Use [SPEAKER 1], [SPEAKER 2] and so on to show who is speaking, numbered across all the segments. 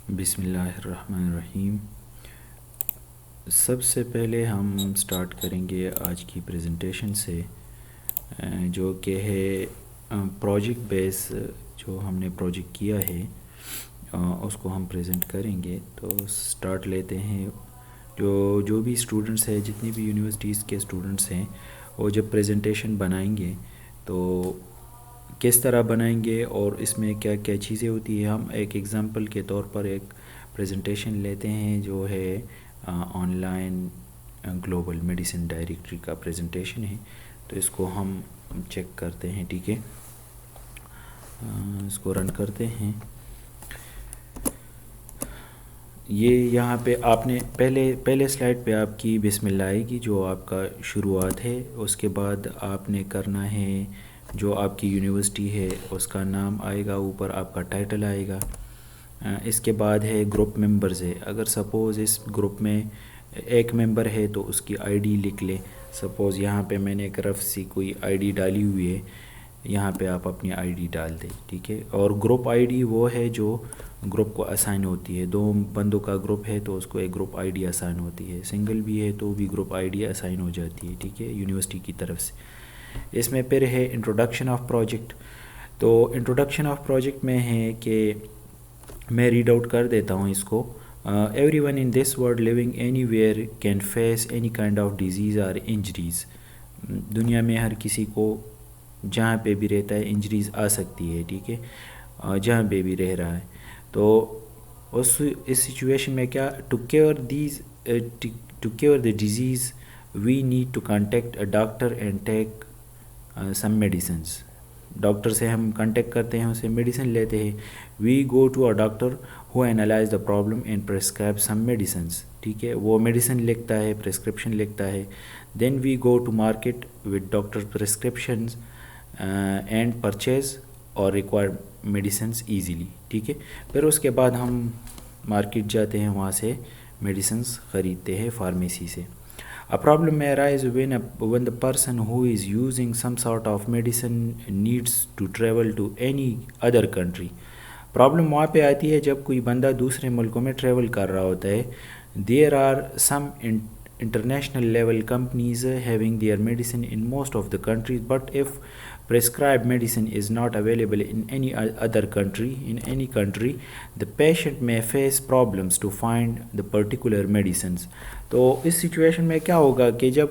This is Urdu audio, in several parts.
[SPEAKER 1] بسم اللہ الرحمن الرحیم۔ سب سے پہلے ہم سٹارٹ کریں گے آج کی پریزنٹیشن سے، جو کہ ہے پروجیکٹ بیس۔ جو ہم نے پروجیکٹ کیا ہے اس کو ہم پریزنٹ کریں گے۔ تو سٹارٹ لیتے ہیں۔ جو بھی اسٹوڈنٹس ہیں، جتنی بھی یونیورسٹیز کے اسٹوڈنٹس ہیں، وہ جب پریزنٹیشن بنائیں گے تو کس طرح بنائیں گے اور اس میں کیا کیا چیزیں ہوتی ہیں، ہم ایک ایگزامپل کے طور پر ایک پریزنٹیشن لیتے ہیں جو ہے on line global medicine directory کا پریزنٹیشن ہے۔ تو اس کو ہم چیک کرتے ہیں، ٹھیک ہے، اس کو رن کرتے ہیں۔ یہ یہاں پہ آپ نے پہلے سلائڈ پہ آپ کی بسم اللہ آئے گی، جو آپ کا شروعات ہے۔ اس کے بعد آپ نے کرنا ہے جو آپ کی یونیورسٹی ہے اس کا نام آئے گا، اوپر آپ کا ٹائٹل آئے گا۔ اس کے بعد ہے گروپ ممبرز ہے۔ اگر سپوز اس گروپ میں ایک ممبر ہے تو اس کی آئی ڈی لکھ لے۔ سپوز یہاں پہ میں نے ایک رف سی کوئی آئی ڈی ڈالی ہوئی ہے، یہاں پہ آپ اپنی آئی ڈی ڈال دیں، ٹھیک ہے۔ اور گروپ آئی ڈی وہ ہے جو گروپ کو اسائن ہوتی ہے۔ 2 بندوں کا گروپ ہے تو اس کو ایک گروپ آئی ڈی اسائن ہوتی ہے، سنگل بھی ہے تو بھی گروپ آئی ڈی اسائن ہو جاتی ہے، ٹھیک ہے، یونیورسٹی کی طرف سے۔ اس میں پھر ہے انٹروڈکشن آف پروجیکٹ۔ تو انٹروڈکشن آف پروجیکٹ میں ہے کہ میں ریڈ آؤٹ کر دیتا ہوں اس کو۔ Everyone in this world living anywhere can face any kind of diseases اور انجریز۔ دنیا میں ہر کسی کو جہاں پہ بھی رہتا ہے انجریز آ سکتی ہے، ٹھیک ہے، جہاں پہ بھی رہ رہا ہے۔ تو اس سچویشن میں کیا، to cure the disease we need to contact a doctor and take some medicines. Doctor سے ہم کانٹیکٹ کرتے ہیں، اسے میڈیسن لیتے ہیں۔ We go to a doctor who analyse the problem and prescribe some medicines, ٹھیک ہے، وہ میڈیسن لکھتا ہے، پرسکرپشن لکھتا ہے۔ Then we go to market with doctor prescriptions and purchase our required medicines easily, ٹھیک ہے۔ پھر اس کے بعد ہم مارکیٹ جاتے ہیں، وہاں سے میڈیسنس خریدتے ہیں فارمیسی سے۔ A problem may arise when the person who is using some sort of medicine needs to travel to any other country۔ Problem وہاں پہ آتی ہے جب کوئی بندہ دوسرے ملکوں میں ٹریول کر رہا ہوتا ہے۔ There are some international level companies having their medicine in most of the countries, but if prescribed medicine is not available in any country, the patient may face problems to find the particular medicines۔ تو اس سچویشن میں کیا ہوگا کہ جب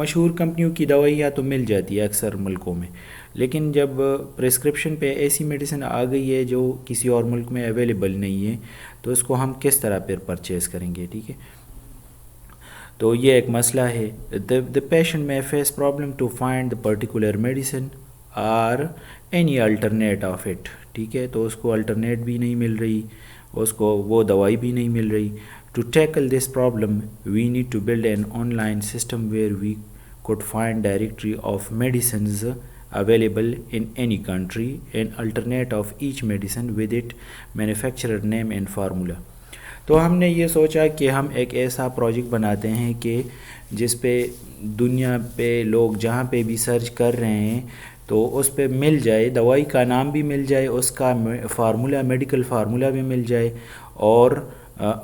[SPEAKER 1] مشہور کمپنیوں کی دوائیاں تو مل جاتی ہے اکثر ملکوں میں، لیکن جب پرسکرپشن پہ ایسی میڈیسن آ گئی ہے جو کسی اور ملک میں اویلیبل نہیں ہے، تو اس کو ہم کس طرح پھر پرچیز کریں گے، ٹھیک ہے۔ تو یہ ایک مسئلہ ہے۔ the patient may face problem to find the particular medicine or any alternate of it، ٹھیک ہے، تو اس کو الٹرنیٹ بھی نہیں مل رہی، اس کو وہ دوائی بھی نہیں مل رہی۔ To tackle this problem we need to build an online system where we could find directory of medicines available in any country, an alternate of each medicine with its manufacturer name and formula۔ تو ہم نے یہ سوچا کہ ہم ایک ایسا پروجیکٹ بناتے ہیں کہ جس پہ دنیا پہ لوگ جہاں پہ بھی سرچ کر رہے ہیں تو اس پہ مل جائے، دوائی کا نام بھی مل جائے، اس کا فارمولا، میڈیکل فارمولا بھی مل جائے، اور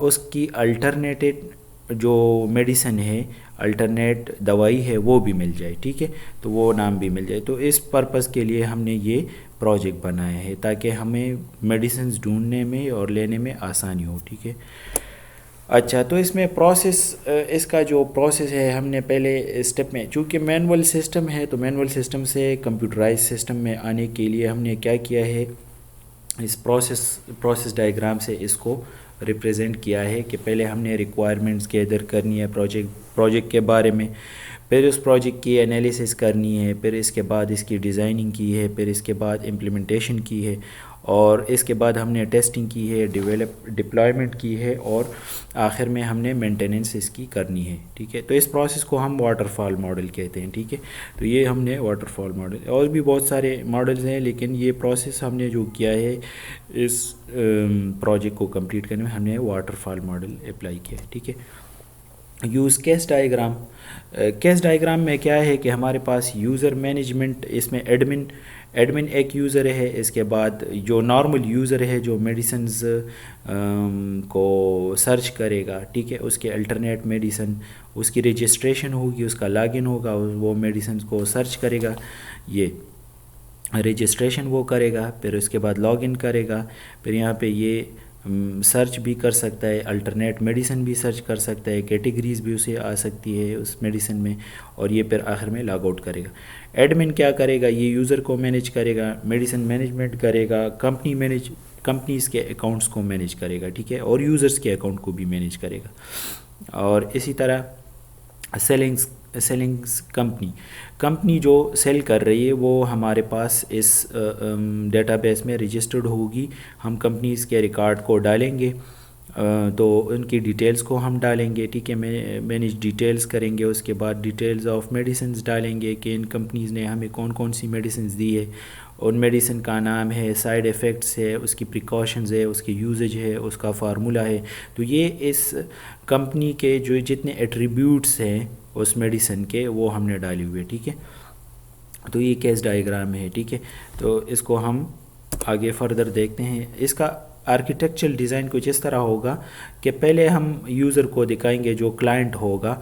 [SPEAKER 1] اس کی الٹرنیٹڈ جو میڈیسن ہے، الٹرنیٹ دوائی ہے، وہ بھی مل جائے، ٹھیک ہے، تو وہ نام بھی مل جائے۔ تو اس پرپس کے لیے ہم نے یہ پروجیکٹ بنایا ہے تاکہ ہمیں میڈیسنز ڈھونڈنے میں اور لینے میں آسانی ہو، ٹھیک ہے۔ اچھا، تو اس میں اس کا جو پروسیس ہے، ہم نے پہلے اسٹیپ میں، چونکہ مینول سسٹم ہے تو مینول سسٹم سے کمپیوٹرائز سسٹم میں آنے کے لیے ہم نے کیا کیا ہے، اس پروسیس ڈائیگرام سے اس کو ریپریزنٹ کیا ہے کہ پہلے ہم نے ریکوائرمنٹس گیدر کرنی ہے پروجیکٹ کے بارے میں، پھر اس پروجیکٹ کی انالیسس کرنی ہے، پھر اس کے بعد اس کی ڈیزائننگ کی ہے، پھر اس کے بعد امپلیمنٹیشن کی ہے، اور اس کے بعد ہم نے ٹیسٹنگ کی ہے، ڈپلائمنٹ کی ہے، اور آخر میں ہم نے مینٹیننس اس کی کرنی ہے، ٹھیک ہے۔ تو اس پروسیس کو ہم واٹر فال ماڈل کہتے ہیں، ٹھیک ہے۔ تو یہ ہم نے واٹر فال ماڈل، اور بھی بہت سارے ماڈلز ہیں، لیکن یہ پروسیس ہم نے جو کیا ہے اس پروجیکٹ کو کمپلیٹ کرنے میں، ہم نے واٹر فال ماڈل اپلائی کیا ہے، ٹھیک ہے۔ Use case diagram. Case diagram میں کیا ہے کہ ہمارے پاس یوزر مینجمنٹ، اس میں ایڈمن ایک یوزر ہے، اس کے بعد جو نارمل یوزر ہے جو میڈیسنز کو سرچ کرے گا، ٹھیک ہے، اس کے الٹرنیٹ میڈیسن، اس کی رجسٹریشن ہوگی، اس کا لاگ ان ہوگا، وہ میڈیسنز کو سرچ کرے گا، یہ رجسٹریشن وہ کرے گا، پھر اس کے بعد لاگ ان کرے گا، پھر یہاں پہ یہ سرچ بھی کر سکتا ہے، الٹرنیٹ میڈیسن بھی سرچ کر سکتا ہے، کیٹیگریز بھی اسے آ سکتی ہے اس میڈیسن میں، اور یہ پھر آخر میں لاگ آؤٹ کرے گا. ایڈمن کیا کرے گا؟ یہ یوزر کو مینیج کرے گا، میڈیسن مینجمنٹ کرے گا، کمپنیز کے اکاؤنٹس کو مینیج کرے گا، ٹھیک ہے، اور یوزرز کے اکاؤنٹ کو بھی مینیج کرے گا. اور اسی طرح سیلنگز کمپنی جو سیل کر رہی ہے وہ ہمارے پاس اس ڈیٹا بیس میں رجسٹرڈ ہوگی. ہم کمپنیز کے ریکارڈ کو ڈالیں گے، تو ان کی ڈیٹیلز کو ہم ڈالیں گے، ٹھیک ہے، مینیج ڈیٹیلز کریں گے، اس کے بعد ڈیٹیلز آف میڈیسنز ڈالیں گے کہ ان کمپنیز نے ہمیں کون کون سی میڈیسنز دی ہے، ان میڈیسن کا نام ہے، سائیڈ ایفیکٹس ہے، اس کی پریکاشنز ہے، اس کی یوزج ہے، اس کا فارمولہ ہے. تو یہ اس کمپنی کے جو جتنے ایٹریبیوٹس ہیں اس میڈیسن کے وہ ہم نے ڈالے ہوئے، ٹھیک ہے. تو یہ کیس ڈائیگرام ہے، ٹھیک ہے. تو اس کو ہم آگے فردر دیکھتے ہیں. اس کا آرکیٹیکچرل ڈیزائن کچھ اس طرح ہوگا کہ پہلے ہم یوزر کو دکھائیں گے جو کلائنٹ ہوگا.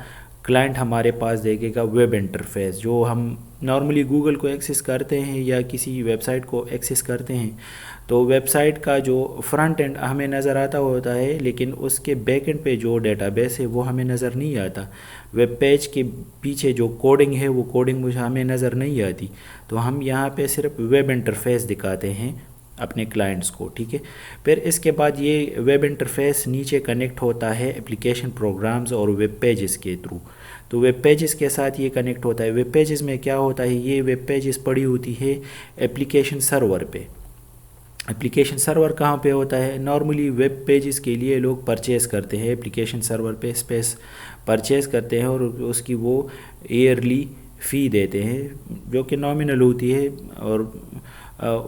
[SPEAKER 1] کلائنٹ ہمارے پاس دیکھے گا ویب انٹرفیس، جو ہم نارملی گوگل کو ایکسس کرتے ہیں یا کسی ویب سائٹ کو ایکسس کرتے ہیں، تو ویب سائٹ کا جو فرنٹ اینڈ ہمیں نظر آتا ہوتا ہے، لیکن اس کے بیک اینڈ پہ جو ڈیٹا بیس ہے وہ ہمیں نظر نہیں آتا. ویب پیج کے پیچھے جو کوڈنگ ہے وہ کوڈنگ مجھے ہمیں نظر نہیں آتی. تو ہم یہاں پہ صرف ویب انٹرفیس دکھاتے ہیں اپنے کلائنٹس کو، ٹھیک ہے. پھر اس کے بعد یہ ویب انٹرفیس نیچے کنیکٹ ہوتا ہے اپلیکیشن پروگرامز اور ویب پیجز کے تھرو. تو ویب پیجز کے ساتھ یہ کنیکٹ ہوتا ہے. ویب پیجز میں کیا ہوتا ہے؟ یہ ویب پیجز پڑی ہوتی ہے اپلیکیشن سرور پہ. اپلیکیشن سرور کہاں پہ ہوتا ہے؟ نارملی ویب پیجز کے لیے لوگ پرچیز کرتے ہیں اپلیکیشن سرور پہ، اسپیس پرچیز کرتے ہیں، اور اس کی وہ ایئرلی فی دیتے ہیں جو کہ نامنل ہوتی ہے، اور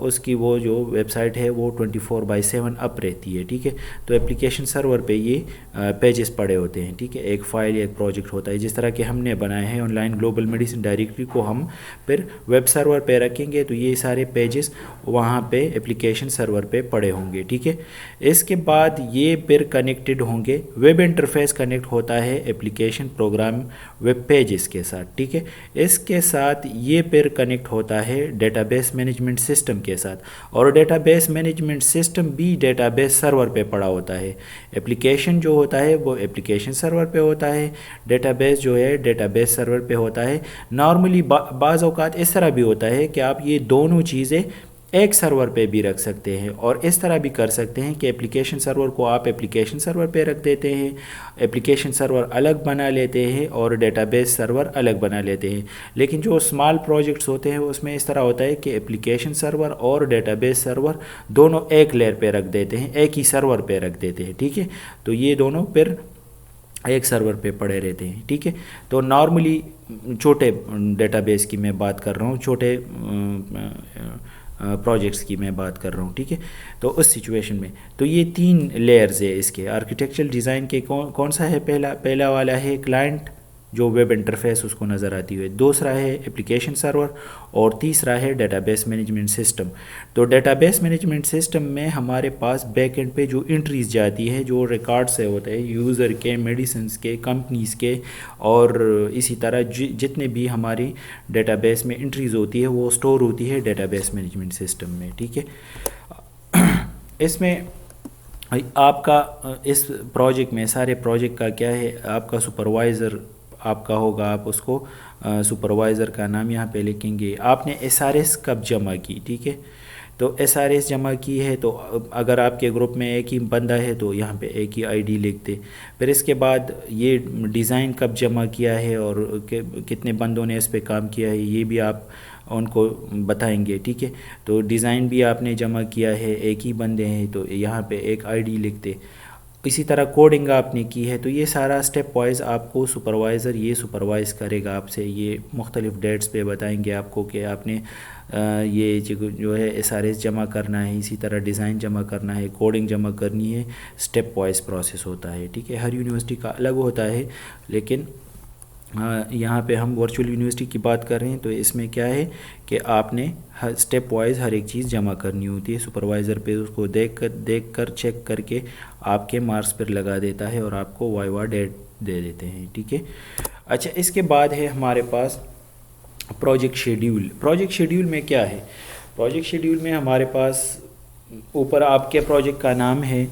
[SPEAKER 1] اس کی وہ جو ویب سائٹ ہے وہ 24/7 اپ رہتی ہے، ٹھیک ہے. تو اپلیکیشن سرور پہ یہ پیجز پڑے ہوتے ہیں، ٹھیک ہے. ایک فائل یا ایک پروجیکٹ ہوتا ہے، جس طرح کہ ہم نے بنائے ہیں on line global medicine directory کو ہم پھر ویب سرور پہ رکھیں گے، تو یہ سارے پیجز وہاں پہ اپلیکیشن سرور پہ پڑے ہوں گے، ٹھیک ہے. اس کے بعد یہ پھر کنیکٹڈ ہوں گے. ویب انٹرفیس کنیکٹ ہوتا ہے اپلیکیشن پروگرام ویب پیجز کے ساتھ، ٹھیک ہے. اس کے ساتھ یہ پھر کنیکٹ ہوتا ہے ڈیٹا بیس مینجمنٹ سسٹم کے ساتھ، اور ڈیٹا بیس مینجمنٹ سسٹم بھی ڈیٹا بیس سرور پہ پڑا ہوتا ہے. اپلیکیشن جو ہوتا ہے وہ اپلیکیشن سرور پہ ہوتا ہے، ڈیٹا بیس جو ہے ڈیٹا بیس سرور پہ ہوتا ہے. نارملی بعض اوقات اس طرح بھی ہوتا ہے کہ آپ یہ دونوں چیزیں ایک سرور پہ بھی رکھ سکتے ہیں، اور اس طرح بھی کر سکتے ہیں کہ اپلیکیشن سرور کو آپ اپلیکیشن سرور پہ رکھ دیتے ہیں، اپلیکیشن سرور الگ بنا لیتے ہیں اور ڈیٹا بیس سرور الگ بنا لیتے ہیں. لیکن جو اسمال پروجیکٹس ہوتے ہیں اس میں اس طرح ہوتا ہے کہ اپلیکیشن سرور اور ڈیٹا بیس سرور دونوں ایک لیئر پہ رکھ دیتے ہیں، ایک ہی سرور پہ رکھ دیتے ہیں، ٹھیک ہے. تو یہ دونوں پھر ایک سرور پہ پڑے رہتے ہیں، ٹھیک ہے. تو نارملی چھوٹے ڈیٹا بیس کی میں بات کر رہا ہوں، چھوٹے پروجیکٹس کی میں بات کر رہا ہوں، ٹھیک ہے. تو اس سچویشن میں تو یہ 3 لیئرز ہے اس کے آرکیٹیکچرل ڈیزائن کے. کون سا ہے؟ پہلا والا ہے کلائنٹ جو ویب انٹرفیس اس کو نظر آتی ہوئی، دوسرا ہے اپلیکیشن سرور، اور تیسرا ہے ڈیٹا بیس مینجمنٹ سسٹم. تو ڈیٹا بیس مینجمنٹ سسٹم میں ہمارے پاس بیک اینڈ پہ جو انٹریز جاتی ہے، جو ریکارڈ سے ہوتے ہیں یوزر کے، میڈیسنس کے، کمپنیز کے، اور اسی طرح جتنے بھی ہماری ڈیٹا بیس میں انٹریز ہوتی ہے وہ سٹور ہوتی ہے ڈیٹا بیس مینجمنٹ سسٹم میں، ٹھیک ہے. اس میں آپ کا اس پروجیکٹ میں سارے پروجیکٹ کا کیا ہے؟ آپ کا سپروائزر آپ کا ہوگا، آپ اس کو سپروائزر کا نام یہاں پہ لکھیں گے. آپ نے SRS کب جمع کی، ٹھیک ہے. تو SRS جمع کی ہے، تو اگر آپ کے گروپ میں ایک ہی بندہ ہے تو یہاں پہ ایک ہی ID لکھتے. پھر اس کے بعد یہ ڈیزائن کب جمع کیا ہے اور کتنے بندوں نے اس پہ کام کیا ہے یہ بھی آپ ان کو بتائیں گے، ٹھیک ہے. تو ڈیزائن بھی آپ نے جمع کیا ہے، ایک ہی بندے ہیں تو یہاں پہ ایک ID لکھتے. اسی طرح کوڈنگ آپ نے کی ہے تو یہ سارا اسٹیپ وائز آپ کو سپروائزر یہ سپروائز کرے گا آپ سے، یہ مختلف ڈیٹس پہ بتائیں گے آپ کو کہ آپ نے یہ جو ہے ایس آر ایس جمع کرنا ہے، اسی طرح ڈیزائن جمع کرنا ہے، کوڈنگ جمع کرنی ہے، اسٹیپ وائز پروسیس ہوتا ہے، ٹھیک ہے۔ ہر یونیورسٹی کا الگ ہوتا ہے، لیکن یہاں پہ ہم ورچوئل یونیورسٹی کی بات کر رہے ہیں تو اس میں کیا ہے کہ آپ نے ہر اسٹیپ وائز ہر ایک چیز جمع کرنی ہوتی ہے، سپروائزر پہ اس کو دیکھ کر چیک کر کے آپ کے مارکس پر لگا دیتا ہے اور آپ کو وائیوا ڈیٹ دے دیتے ہیں، ٹھیک ہے۔ اچھا، اس کے بعد ہے ہمارے پاس پروجیکٹ شیڈیول۔ پروجیکٹ شیڈیول میں کیا ہے؟ پروجیکٹ شیڈیول میں ہمارے پاس اوپر آپ کے پروجیکٹ کا نام ہے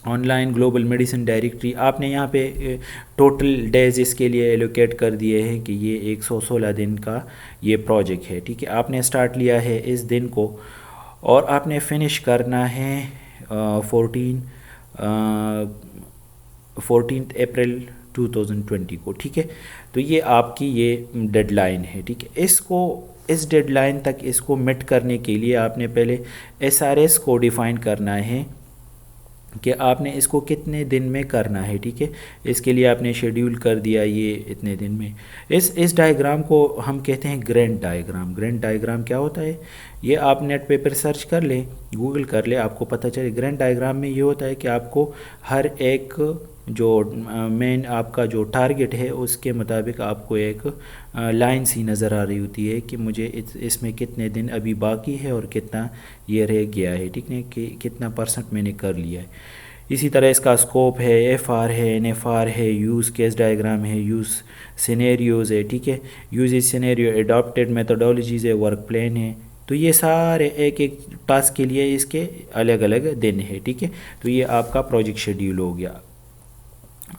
[SPEAKER 1] on line global medicine directory, آپ نے یہاں پہ ٹوٹل ڈیز اس کے لیے ایلوکیٹ کر دیے ہیں کہ یہ 116 دن کا یہ پروجیکٹ ہے، ٹھیک ہے۔ آپ نے اسٹارٹ لیا ہے اس دن کو اور آپ نے فنش کرنا ہے 14 اپریل 2020 کو، ٹھیک ہے۔ تو یہ آپ کی یہ ڈیڈ لائن ہے، ٹھیک ہے۔ اس ڈیڈ لائن تک اس کو مٹ کرنے کے لیے آپ نے پہلے ایس آر ایس کو ڈیفائن کرنا ہے کہ آپ نے اس کو کتنے دن میں کرنا ہے، ٹھیک ہے۔ اس کے لیے آپ نے شیڈیول کر دیا یہ اتنے دن میں۔ اس ڈائیگرام کو ہم کہتے ہیں گرینٹ ڈائیگرام۔ گرینٹ ڈائیگرام کیا ہوتا ہے؟ یہ آپ نیٹ پہ پر سرچ کر لیں، گوگل کر لیں، آپ کو پتہ چلے۔ گرینٹ ڈائیگرام میں یہ ہوتا ہے کہ آپ کو ہر ایک جو مین آپ کا جو ٹارگٹ ہے اس کے مطابق آپ کو ایک لائن سی نظر آ رہی ہوتی ہے کہ مجھے اس میں کتنے دن ابھی باقی ہے اور کتنا یہ رہ گیا ہے، ٹھیک ہے، کہ کتنا % میں نے کر لیا ہے۔ اسی طرح اس کا اسکوپ ہے، ایف آر ہے، این ایف آر ہے، یوز کیس ڈائیگرام ہے، یوز سینیریوز ہے، ٹھیک ہے، یوز سینیریو اڈاپٹیڈ میتھڈولوجیز ہے، ورک پلان ہے۔ تو یہ سارے ایک ایک ٹاسک کے لیے اس کے الگ الگ دن ہے، ٹھیک ہے۔ تو یہ آپ کا پروجیکٹ شیڈیول ہو گیا۔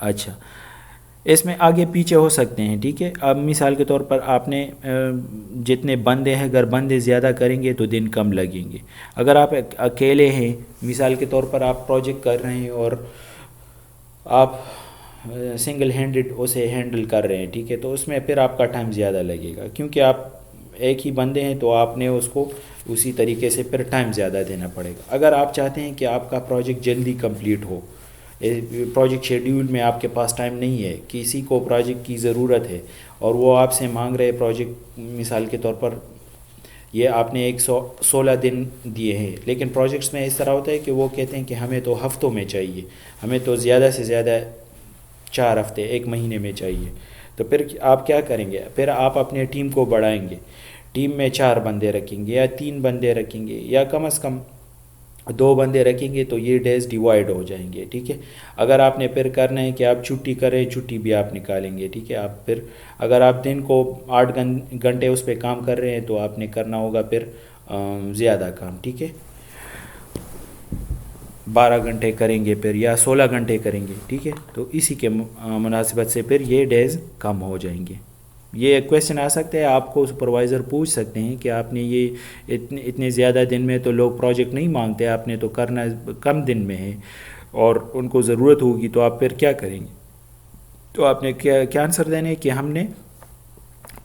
[SPEAKER 1] اچھا، اس میں آگے پیچھے ہو سکتے ہیں، ٹھیک ہے۔ اب مثال کے طور پر آپ نے جتنے بندے ہیں، اگر بندے زیادہ کریں گے تو دن کم لگیں گے۔ اگر آپ اکیلے ہیں، مثال کے طور پر آپ پروجیکٹ کر رہے ہیں اور آپ سنگل ہینڈڈ اسے ہینڈل کر رہے ہیں، ٹھیک ہے، تو اس میں پھر آپ کا ٹائم زیادہ لگے گا، کیونکہ آپ ایک ہی بندے ہیں تو آپ نے اس کو اسی طریقے سے پھر ٹائم زیادہ دینا پڑے گا۔ اگر آپ چاہتے ہیں کہ آپ کا پروجیکٹ جلدی کمپلیٹ ہو، پروجیکٹ شیڈیول میں آپ کے پاس ٹائم نہیں ہے، کسی کو پروجیکٹ کی ضرورت ہے اور وہ آپ سے مانگ رہے پروجیکٹ، مثال کے طور پر یہ آپ نے 116 دن دیے ہیں، لیکن پروجیکٹس میں اس طرح ہوتا ہے کہ وہ کہتے ہیں کہ ہمیں تو ہفتوں میں چاہیے، ہمیں تو زیادہ سے زیادہ 4 ہفتے 1 مہینے میں چاہیے۔ تو پھر آپ کیا کریں گے؟ پھر آپ اپنے ٹیم کو بڑھائیں گے، ٹیم میں 4 بندے رکھیں گے یا 3 بندے رکھیں گے یا کم از کم 2 بندے رکھیں گے، تو یہ ڈیز ڈیوائڈ ہو جائیں گے، ٹھیک ہے۔ اگر آپ نے پھر کرنا ہے کہ آپ چھٹی کریں، چھٹی بھی آپ نکالیں گے، ٹھیک ہے۔ آپ پھر اگر آپ دن کو 8 گھنٹے اس پہ کام کر رہے ہیں تو آپ نے کرنا ہوگا پھر زیادہ کام، ٹھیک ہے، 12 گھنٹے کریں گے پھر یا 16 گھنٹے کریں گے، ٹھیک ہے۔ تو اسی کے مناسبت سے پھر یہ ڈیز کم ہو جائیں گے۔ یہ کویسچن آ سکتے ہیں، آپ کو سپروائزر پوچھ سکتے ہیں کہ آپ نے یہ اتنے زیادہ دن میں تو لوگ پروجیکٹ نہیں مانگتے، آپ نے تو کرنا کم دن میں ہے اور ان کو ضرورت ہوگی تو آپ پھر کیا کریں گے؟ تو آپ نے کیا آنسر دینا ہے کہ ہم نے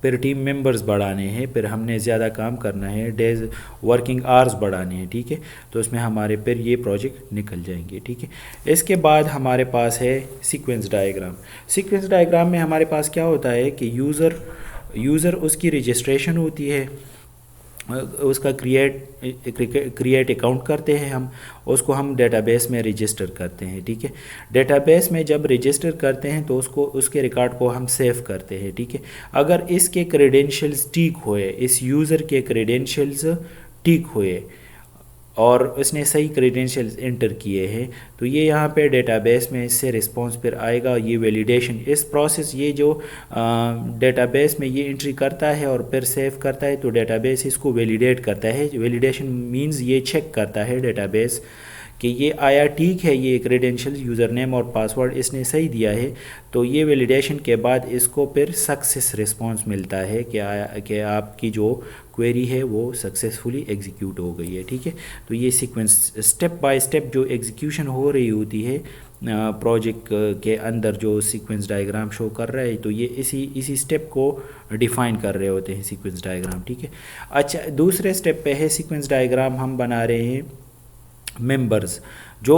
[SPEAKER 1] پھر ٹیم ممبرز بڑھانے ہیں، پھر ہم نے زیادہ کام کرنا ہے، ڈیز ورکنگ آورز بڑھانے ہیں، ٹھیک ہے۔ تو اس میں ہمارے پھر یہ پروجیکٹ نکل جائیں گے، ٹھیک ہے۔ اس کے بعد ہمارے پاس ہے سیکوینس ڈائیگرام۔ سیکوینس ڈائیگرام میں ہمارے پاس کیا ہوتا ہے کہ یوزر اس کی رجسٹریشن ہوتی ہے، اس کا کریٹ اکاؤنٹ کرتے ہیں ہم، اس کو ہم ڈیٹا بیس میں رجسٹر کرتے ہیں، ٹھیک ہے۔ ڈیٹا بیس میں جب رجسٹر کرتے ہیں تو اس کے ریکارڈ کو ہم سیو کرتے ہیں، ٹھیک ہے۔ اگر اس کے کریڈینشیلز ٹھیک ہوئے، اس یوزر کے کریڈینشیلز ٹھیک ہوئے اور اس نے صحیح کریڈینشیلز انٹر کیے ہیں تو یہ یہاں پہ ڈیٹا بیس میں اس سے رسپانس پھر آئے گا۔ یہ ویلیڈیشن اس پروسیس، یہ جو ڈیٹا بیس میں یہ انٹری کرتا ہے اور پھر سیو کرتا ہے تو ڈیٹا بیس اس کو ویلیڈیٹ کرتا ہے۔ ویلیڈیشن مینز یہ چیک کرتا ہے ڈیٹا بیس کہ یہ آیا ٹھیک ہے، یہ کریڈینشیل یوزر نیم اور پاسورڈ اس نے صحیح دیا ہے، تو یہ ویلیڈیشن کے بعد اس کو پھر سکسیس رسپانس ملتا ہے کہ آپ کی جو کوئری ہے وہ سکسیسفلی ایگزیکیوٹ ہو گئی ہے، ٹھیک ہے۔ تو یہ سیکوینس اسٹیپ بائی اسٹیپ جو ایگزیکیوشن ہو رہی ہوتی ہے پروجیکٹ کے اندر، جو سیکوینس ڈائیگرام شو کر رہا ہے، تو یہ اسی اسٹیپ کو ڈیفائن کر رہے ہوتے ہیں سیکوینس ڈائیگرام، ٹھیک ہے۔ اچھا، دوسرے اسٹیپ پہ ہے سیکوینس ڈائیگرام ہم بنا رہے ہیں ممبرز، جو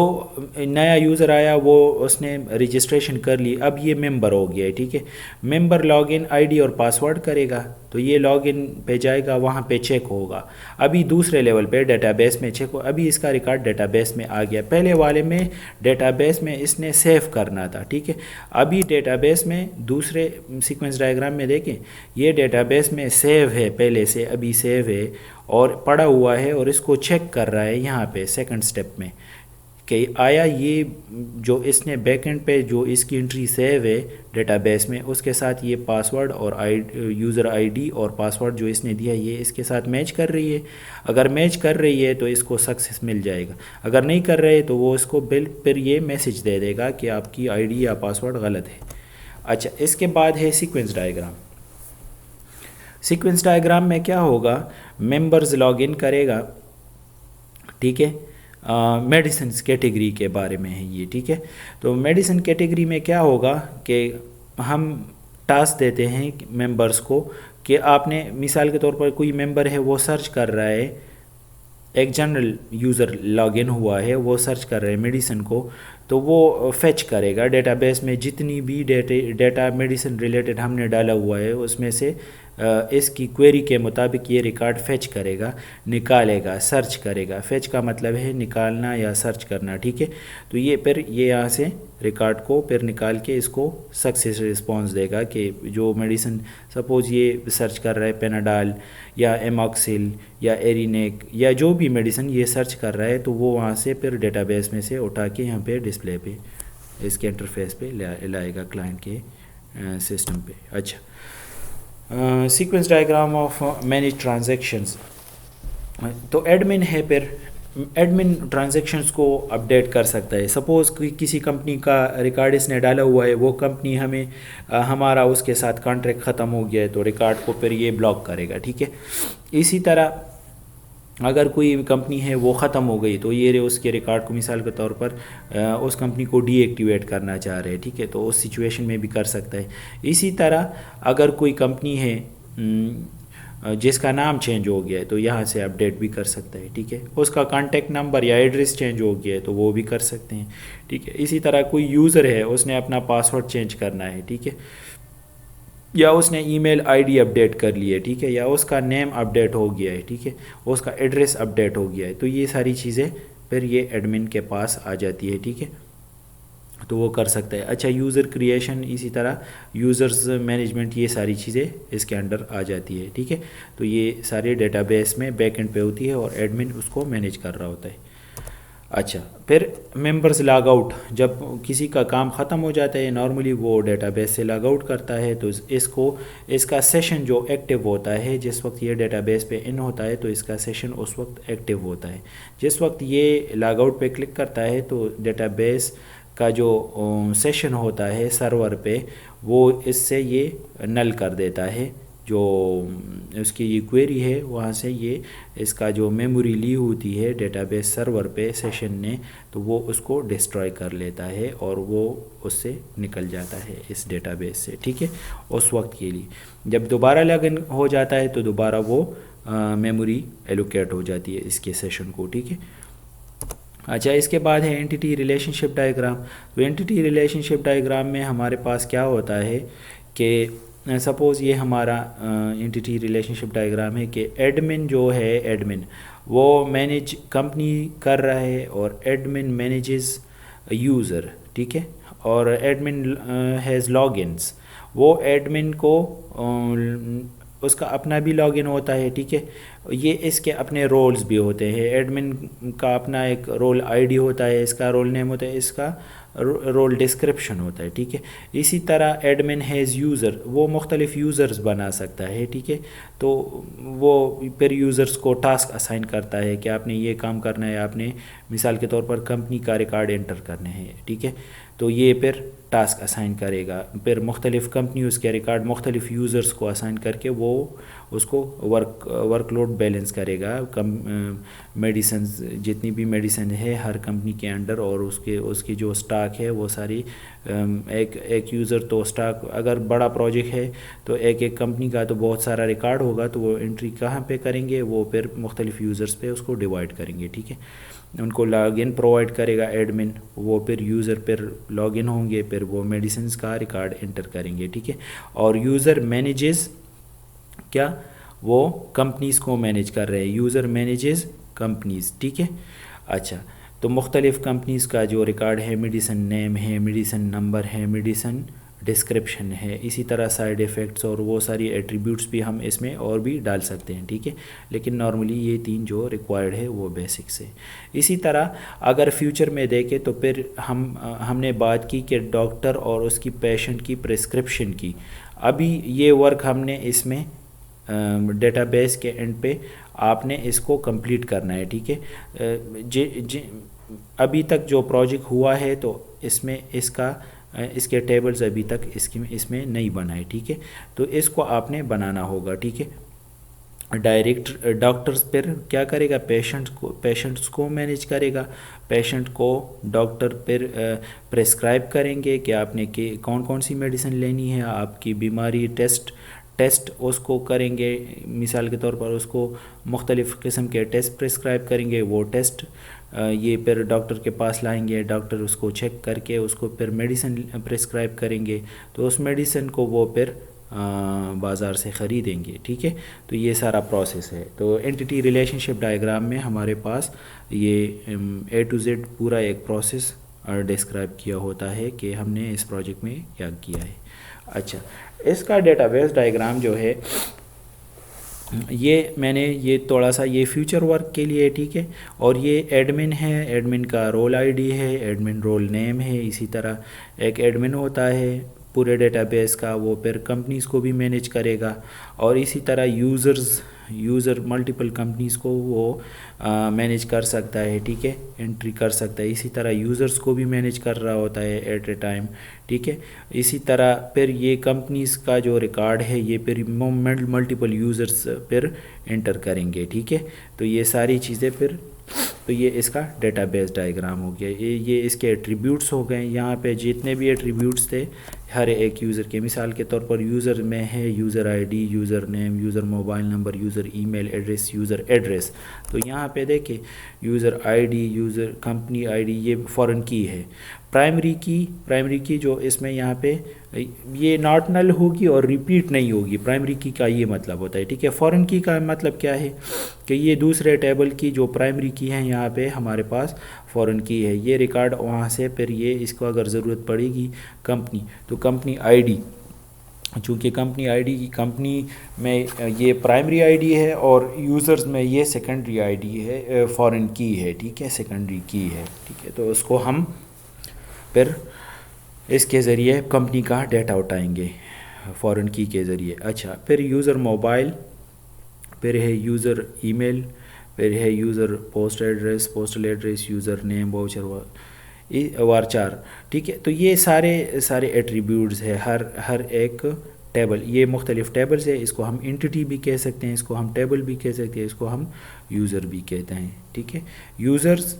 [SPEAKER 1] نیا یوزر آیا وہ اس نے رجسٹریشن کر لی، اب یہ ممبر ہو گیا ہے، ٹھیک ہے. ممبر لاگ ان آئی ڈی اور پاسورڈ کرے گا تو یہ لاگ ان پہ جائے گا، وہاں پہ چیک ہوگا. ابھی دوسرے لیول پہ ڈیٹا بیس میں چیک ہو، ابھی اس کا ریکارڈ ڈیٹا بیس میں آ گیا. پہلے والے میں ڈیٹا بیس میں اس نے سیو کرنا تھا، ٹھیک ہے. ابھی ڈیٹا بیس میں دوسرے سیکوینس ڈائیگرام میں دیکھیں، یہ ڈیٹا بیس میں سیو ہے، پہلے سے ابھی سیو ہے اور پڑا ہوا ہے، اور اس کو چیک کر رہا ہے یہاں پہ سیکنڈ سٹیپ میں کہ آیا یہ جو اس نے بیک اینڈ پہ جو اس کی انٹری سیو ہے ڈیٹا بیس میں، اس کے ساتھ یہ پاسورڈ اور یوزر آئی ڈی اور پاسورڈ جو اس نے دیا یہ اس کے ساتھ میچ کر رہی ہے. اگر میچ کر رہی ہے تو اس کو سکسیس مل جائے گا، اگر نہیں کر رہے تو وہ اس کو پھر یہ میسج دے دے گا کہ آپ کی آئی ڈی یا پاسورڈ غلط ہے. اچھا، اس کے بعد ہے سیکوینس ڈائیگرام. سیکوینس ڈائیگرام میں کیا ہوگا، ممبرز لاگ ان کرے گا، ٹھیک ہے. میڈیسنس کیٹیگری کے بارے میں ہے یہ، ٹھیک ہے. تو میڈیسن کیٹیگری میں کیا ہوگا کہ ہم ٹاسک دیتے ہیں ممبرس کو کہ آپ نے مثال کے طور پر کوئی ممبر ہے وہ سرچ کر رہا ہے، ایک جنرل یوزر لاگ ان ہوا ہے وہ سرچ کر رہے ہیں میڈیسن کو، تو وہ فیچ کرے گا ڈیٹا بیس میں جتنی بھی ڈیٹا میڈیسن ریلیٹڈ ہم نے ڈالا ہوا ہے اس میں سے اس کی کوئری کے مطابق یہ ریکارڈ فیچ کرے گا، نکالے گا، سرچ کرے گا. فیچ کا مطلب ہے نکالنا یا سرچ کرنا، ٹھیک ہے. تو یہ پھر یہ یہاں سے ریکارڈ کو پھر نکال کے اس کو سکسیس رسپانس دے گا کہ جو میڈیسن سپوز یہ سرچ کر رہا ہے پیناڈال یا ایماکسل یا ایرینیک یا جو بھی میڈیسن یہ سرچ کر رہا ہے تو وہ وہاں سے پھر ڈیٹا بیس میں سے اٹھا کے یہاں پہ ڈسپلے پہ اس کے انٹرفیس پہ لائے گا کلائنٹ کے سسٹم پہ. اچھا، sequence diagram of manage transactions. تو ایڈمن ہے، پھر ایڈمن ٹرانزیکشنز کو اپڈیٹ کر سکتا ہے. سپوز کسی کمپنی کا ریکارڈ اس نے ڈالا ہوا ہے، وہ کمپنی ہمارا اس کے ساتھ کانٹریکٹ ختم ہو گیا ہے تو ریکارڈ کو پھر یہ بلاک کرے گا، ٹھیک ہے. اسی طرح اگر کوئی کمپنی ہے وہ ختم ہو گئی تو یہ اس کے ریکارڈ کو مثال کے طور پر اس کمپنی کو ڈی ایکٹیویٹ کرنا چاہ رہے ہیں، ٹھیک ہے، تو اس سچویشن میں بھی کر سکتا ہے. اسی طرح اگر کوئی کمپنی ہے جس کا نام چینج ہو گیا ہے تو یہاں سے اپڈیٹ بھی کر سکتا ہے، ٹھیک ہے. اس کا کانٹیکٹ نمبر یا ایڈریس چینج ہو گیا ہے تو وہ بھی کر سکتے ہیں، ٹھیک ہے. اسی طرح کوئی یوزر ہے اس نے اپنا پاسورڈ چینج کرنا ہے، ٹھیک ہے، یا اس نے ای میل آئی ڈی اپڈیٹ کر لی ہے، ٹھیک ہے، یا اس کا نیم اپڈیٹ ہو گیا ہے، ٹھیک ہے، اس کا ایڈریس اپڈیٹ ہو گیا ہے، تو یہ ساری چیزیں پھر یہ ایڈمن کے پاس آ جاتی ہے، ٹھیک ہے، تو وہ کر سکتا ہے. اچھا، یوزر کریشن، اسی طرح یوزرز مینجمنٹ، یہ ساری چیزیں اس کے انڈر آ جاتی ہے، ٹھیک ہے. تو یہ سارے ڈیٹا بیس میں بیک اینڈ پہ ہوتی ہے اور ایڈمن اس کو مینیج کر رہا ہوتا ہے. اچھا، پھر ممبرز لاگ آؤٹ، جب کسی کا کام ختم ہو جاتا ہے نارملی وہ ڈیٹا بیس سے لاگ آؤٹ کرتا ہے تو اس کا سیشن جو ایکٹیو ہوتا ہے جس وقت یہ ڈیٹا بیس پہ ان ہوتا ہے تو اس کا سیشن اس وقت ایکٹیو ہوتا ہے. جس وقت یہ لاگ آؤٹ پہ کلک کرتا ہے تو ڈیٹا بیس کا جو سیشن ہوتا ہے سرور پہ وہ اس سے یہ نل کر دیتا ہے، جو اس کی یہ کوئری ہے وہاں سے یہ اس کا جو میموری لی ہوتی ہے ڈیٹا بیس سرور پہ سیشن نے تو وہ اس کو ڈسٹروائے کر لیتا ہے اور وہ اس سے نکل جاتا ہے اس ڈیٹا بیس سے، ٹھیک ہے، اس وقت کے لیے. جب دوبارہ لاگ ان ہو جاتا ہے تو دوبارہ وہ میموری ایلوکیٹ ہو جاتی ہے اس کے سیشن کو، ٹھیک ہے. اچھا، اس کے بعد ہے اینٹیٹی ریلیشن شپ ڈائیگرام. تو اینٹیٹی ریلیشن شپ ڈائیگرام میں ہمارے پاس کیا ہوتا ہے کہ سپوز یہ ہمارا اینٹیٹی ریلیشن شپ ڈائیگرام ہے کہ ایڈمن جو ہے ایڈمن وہ مینیج کمپنی کر رہا ہے اور ایڈمن مینیجز یوزر، ٹھیک ہے، اور ایڈمن ہیز لاگ انس. وہ ایڈمن کو اس کا اپنا بھی لاگ ان ہوتا ہے، ٹھیک ہے. یہ اس کے اپنے رولز بھی ہوتے ہیں. ایڈمن کا اپنا ایک رول آئی ڈی ہوتا ہے، اس کا رول نیم ہوتا ہے، اس کا رول ڈسکرپشن ہوتا ہے، ٹھیک ہے. اسی طرح ایڈمن ہیز یوزر، وہ مختلف یوزرز بنا سکتا ہے، ٹھیک ہے. تو وہ پھر یوزرز کو ٹاسک اسائن کرتا ہے کہ آپ نے یہ کام کرنا ہے، آپ نے مثال کے طور پر کمپنی کا ریکارڈ انٹر کرنے ہیں، ٹھیک ہے. تو یہ پھر ٹاسک اسائن کرے گا، پھر مختلف کمپنیز کے ریکارڈ مختلف یوزرز کو اسائن کر کے وہ اس کو ورک لوڈ بیلنس کرے گا. میڈیسنز جتنی بھی میڈیسن ہے ہر کمپنی کے انڈر اور اس کی جو سٹاک ہے وہ ساری ایک یوزر تو سٹاک اگر بڑا پروجیکٹ ہے تو ایک کمپنی کا تو بہت سارا ریکارڈ ہوگا تو وہ انٹری کہاں پہ کریں گے، وہ پھر مختلف یوزرز پہ اس کو ڈیوائڈ کریں گے، ٹھیک ہے. ان کو لاگ ان پرووائڈ کرے گا ایڈمن، وہ پھر یوزر پھر لاگ ان ہوں گے، پھر وہ میڈیسنس کا ریکارڈ انٹر کریں گے، ٹھیک ہے. اور یوزر مینیجز کیا، وہ کمپنیز کو مینیج کر رہے ہیں، یوزر مینیجز کمپنیز، ٹھیک ہے. اچھا، تو مختلف کمپنیز کا جو ریکارڈ ہے، میڈیسن نیم ہے، میڈیسن نمبر ہے، میڈیسن ڈسکرپشن ہے، اسی طرح سائیڈ ایفیکٹس اور وہ ساری ایٹریبیوٹس بھی ہم اس میں اور بھی ڈال سکتے ہیں، ٹھیک ہے. لیکن نارملی یہ 3 جو ریکوائرڈ ہے وہ بیسکس ہے. اسی طرح اگر فیوچر میں دیکھیں تو پھر ہم نے بات کی کہ ڈاکٹر اور اس کی پیشنٹ کی پرسکرپشن کی. ابھی یہ ورک ہم نے اس میں ڈیٹا بیس کے اینڈ پہ آپ نے اس کو کمپلیٹ کرنا ہے، ٹھیک ہے. ابھی تک جو پروجیکٹ ہوا ہے تو اس میں اس کے ٹیبلز ابھی تک اس میں نہیں بنا ہے، ٹھیک ہے. تو اس کو آپ نے بنانا ہوگا، ٹھیک ہے. ڈائریکٹ ڈاکٹرز پھر کیا کرے گا، پیشنٹس کو مینیج کرے گا. پیشنٹ کو ڈاکٹر پھر پرسکرائب کریں گے کہ آپ نے کون کون سی میڈیسن لینی ہے، آپ کی بیماری ٹیسٹ اس کو کریں گے. مثال کے طور پر اس کو مختلف قسم کے ٹیسٹ پرسکرائب کریں گے. وہ ٹیسٹ یہ پھر ڈاکٹر کے پاس لائیں گے، ڈاکٹر اس کو چیک کر کے اس کو پھر میڈیسن پرسکرائب کریں گے. تو اس میڈیسن کو وہ پھر بازار سے خریدیں گے، ٹھیک ہے. تو یہ سارا پروسیس ہے. تو اینٹی ریلیشن شپ ڈائیگرام میں ہمارے پاس یہ A to Z پورا ایک پروسیس ڈسکرائب کیا ہوتا ہے کہ ہم نے اس پروجیکٹ میں کیا کیا ہے. اچھا، اس کا ڈیٹا بیس ڈائیگرام جو ہے میں نے یہ تھوڑا سا یہ فیوچر ورک کے لیے، ٹھیک ہے. اور یہ ایڈمن ہے، ایڈمن کا رول آئی ڈی ہے، ایڈمن رول نیم ہے. اسی طرح ایک ایڈمن ہوتا ہے پورے ڈیٹا بیس کا، وہ پھر کمپنیز کو بھی مینیج کرے گا. اور اسی طرح یوزر ملٹیپل کمپنیز کو وہ مینیج کر سکتا ہے، ٹھیک ہے، انٹری کر سکتا ہے. اسی طرح یوزرز کو بھی مینیج کر رہا ہوتا ہے ایٹ اے ٹائم، ٹھیک ہے. اسی طرح پھر یہ کمپنیز کا جو ریکارڈ ہے یہ پھر ملٹیپل یوزرز پھر انٹر کریں گے، ٹھیک ہے. تو یہ ساری چیزیں پھر تو یہ اس کا ڈیٹا بیس ڈائیگرام ہو گیا. یہ اس کے ایٹریبیوٹس ہو گئے. یہاں پہ جتنے بھی ایٹریبیوٹس تھے ہر ایک یوزر کے، مثال کے طور پر یوزر میں ہے user I D, user name, user mobile number, user E mail address, user address. تو یہاں پہ دیکھیں user I D, user company I D, یہ فورن کی ہے. پرائمری کی جو اس میں یہاں پہ یہ ناٹ نل ہوگی اور ریپیٹ نہیں ہوگی. پرائمری کی کا یہ مطلب ہوتا ہے، ٹھیک ہے. فورن کی کا مطلب کیا ہے کہ یہ دوسرے ٹیبل کی جو پرائمری کی ہے یہاں پہ ہمارے پاس فورن کی ہے. یہ ریکارڈ وہاں سے پھر یہ اس کو اگر ضرورت پڑے گی کمپنی، تو کمپنی آئی ڈی، چونکہ کمپنی آئی ڈی کمپنی میں یہ پرائمری آئی ڈی ہے اور یوزرز میں یہ سیکنڈری آئی ڈی ہے، فورن کی ہے، ٹھیک ہے، سیکنڈری کی ہے، ٹھیک ہے. تو اس کو ہم پھر اس کے ذریعے کمپنی کا ڈیٹا اٹھائیں گے فورن کی کے ذریعے. اچھا، پھر یوزر موبائل، پھر ہے یوزر ای میل، پھر ہے user postal address, user name, voucher وارچار، ٹھیک ہے. تو یہ سارے ایٹریبیوٹس ہے ہر ایک ٹیبل. یہ مختلف ٹیبلز ہے. اس کو ہم انٹیٹی بھی کہہ سکتے ہیں، اس کو ہم ٹیبل بھی کہہ سکتے ہیں، اس کو ہم یوزر بھی کہتے ہیں، ٹھیک ہے. یوزرز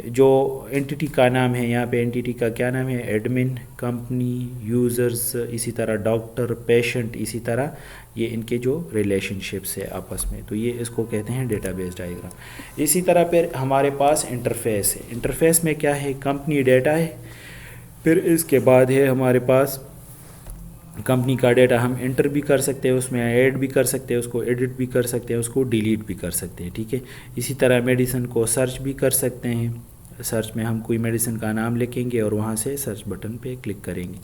[SPEAKER 1] جو انٹیٹی کا نام ہے، یہاں پہ انٹیٹی کا کیا نام ہے، ایڈمن، کمپنی، یوزرز، اسی طرح ڈاکٹر، پیشنٹ، اسی طرح یہ ان کے جو ریلیشن شپس ہے آپس میں. تو یہ اس کو کہتے ہیں ڈیٹا بیس ڈائیگرام. اسی طرح پھر ہمارے پاس انٹرفیس ہے. انٹرفیس میں کیا ہے، کمپنی ڈیٹا ہے. پھر اس کے بعد ہے ہمارے پاس کمپنی کا ڈیٹا ہم انٹر بھی کر سکتے ہیں، اس میں ایڈ بھی کر سکتے ہیں، اس کو ایڈٹ بھی کر سکتے ہیں، اس کو ڈیلیٹ بھی کر سکتے ہیں، ٹھیک ہے. اسی طرح میڈیسن کو سرچ بھی کر سکتے ہیں. سرچ میں ہم کوئی میڈیسن کا نام لکھیں گے اور وہاں سے سرچ بٹن پہ کلک کریں گے.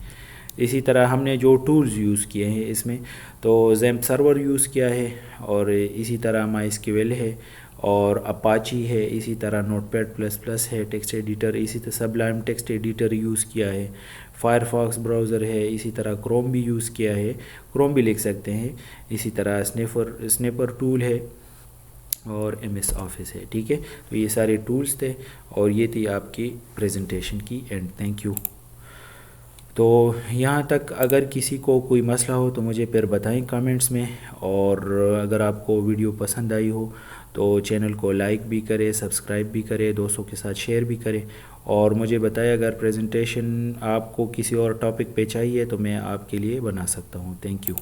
[SPEAKER 1] اسی طرح ہم نے جو ٹولز یوز کیے ہیں اس میں، تو زیمپ سرور یوز کیا ہے، اور اسی طرح مائی اسکیول ہے، اور اپاچی ہے، اسی طرح نوٹ پیڈ پلس پلس ہے، ٹیکسٹ ایڈیٹر، اسی طرح سبلائم ٹیکسٹ ایڈیٹر یوز کیا ہے، فائر فاکس براؤزر ہے، اسی طرح کروم بھی یوز کیا ہے، کروم بھی لکھ سکتے ہیں. اسی طرح سنیپر ٹول ہے اور ایم ایس آفس ہے، ٹھیک ہے. تو یہ سارے ٹولز تھے اور یہ تھی آپ کی پریزنٹیشن کی اینڈ. Thank you. تو یہاں تک اگر کسی کو کوئی مسئلہ ہو تو مجھے پھر بتائیں کامنٹس میں، اور اگر آپ کو ویڈیو پسند آئی ہو تو چینل کو لائک بھی کرے، سبسکرائب بھی کرے، دوستوں کے ساتھ شیئر بھی کرے، اور مجھے بتائیں اگر پریزنٹیشن آپ کو کسی اور ٹاپک پہ چاہیے تو میں آپ کے لیے بنا سکتا ہوں. Thank you.